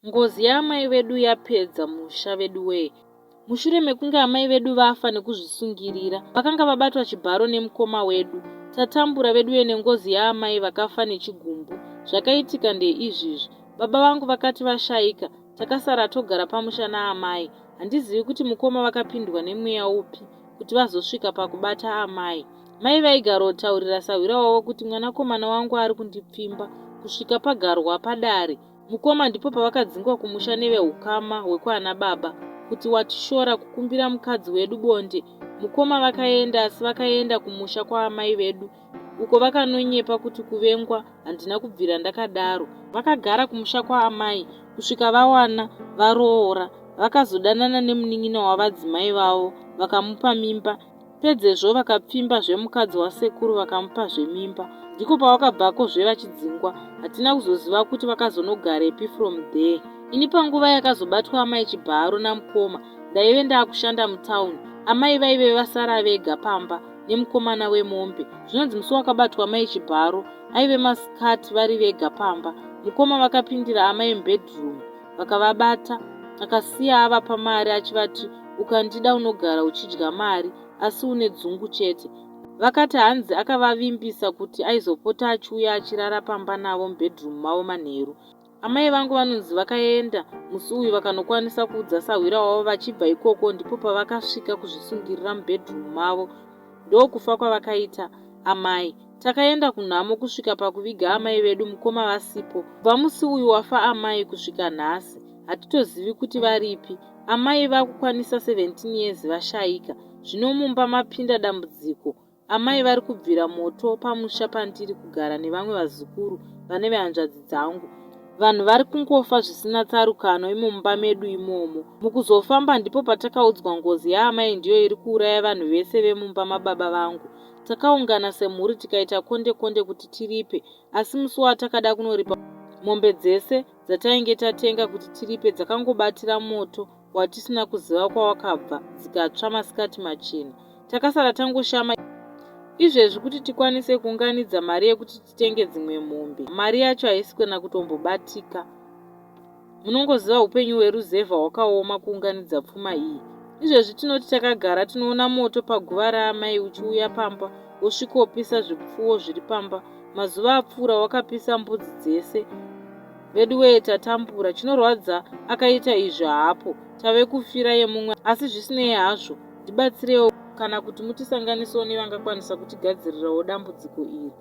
Ngozi yaamai vedu yapedza musha vedu wee. Mushure mekunge amai vedu vafa nekuzvisungirira, vakanga vabatwa chibharo nemukoma wedu. Tatambura vedu nengozi yaamai vakafa nechigumbu. Zvakaitika ndeizvizvi: baba vangu vakati vashaika, takasara togara pamusha naamai. Handizivi kuti mukoma vakapindwa nemweya upi kuti vazosvika pakubata amai. Mai vaigara kutaurira sawira wavo kuti mwanakomana wangu ari kundipfimba, kusvika pagarwa padare. Mukoma ndipo pavakadzingwa kumusha nevehukama hwekwana baba kuti watishora kukumbira mukadzi wedu bonde. Mukoma vakaenda, asi vakaenda kumusha kwaamai vedu, uko vakanonyepa kuti kuvengwa handina kubvira ndakadaro. Vakagara kumusha kwaamai kusvika vawana varoora. Vakazodanana nemunin'ina wavadzimai vavo vakamupa mimba. Pedzezvo vakapfimba zvemukadzi wasekuru vakamupa zvemimba. Ndiko pavakabvako vachidzingwa. Hatina kuzoziva kuti vakazonogarepi from there. Ini panguva yakazobatwa amai chibharo namukoma, ndaive ndaakushanda mutauni. Amai vaive vasara vega pamba nemukomana wemombe. Zvinonzi musi wakabatwa amai chibharo aive masikati vari vega pamba. Mukoma vakapindira amai mubhedroom vakavabata, akasiya avapa mari achivati, ukandida unogara uchidya mari, asi une dzungu chete. Vakati hanzi akavavimbisa kuti aizopota achiuya achirara pamba navo mubhedroom mavo manheru. Amai vangu vanonzi vakaenda musi uyu vakanokwanisa kuudza sawira wavo. Vachibva ikoko ndipo pavakasvika kuzvisungirira mubhedroom mavo. Ndokufa kwavakaita amai. Takaenda kunhamo kusvika pakuviga amai vedu mukoma vasipo. Kubva musi uyu wafa amai kusvika nhasi hatitozivi kuti varipi. Amai vakukwanisa 17 years vashaika. Zvino mumba mapinda dambudziko. Amai vari kubvira moto pamusha pandiri kugara nevamwe vazukuru vane vehanzvadzi dzangu. Vanhu vari kungofa zvisina tsarukano mumba medu imomo. Mukuzofamba ndipo patakaudzwa ngozi yaamai ndiyo iri kuuraya vanhu vese vemumba mababa vangu. Takaungana semhuri tikaita konde kuti tiripe, asi musi watakada kunoripa, mombe dzese dzatainge tatenga kuti tiripe dzakangobatira moto watisina kuziva kwawakabva dzikatsva masikati machena. Takasara tangoshama izvezvi kuti tikwanise kuunganidza mari yekuti titenge dzimwe mombe. Mari yacho haisi kana kutombobatika. Munongoziva upenyu hweruzevha hwakaoma kuunganidza pfuma iyi. Izvezvi tinoti takagara tinoona moto paguva raamai uchiuya pamba wosvikopisa zvipfuwo zviri pamba. Mazuva apfuura wakapisa mbudzi dzese. Vedu wee tatambura, chinorwadza akaita izvo hapo. Tave kufira yemumwe, asi zvisinei hazvo, ndibatsirewo kana kuti mutisanganisewo nevangakwanisa kutigadzirirawo dambudziko iri.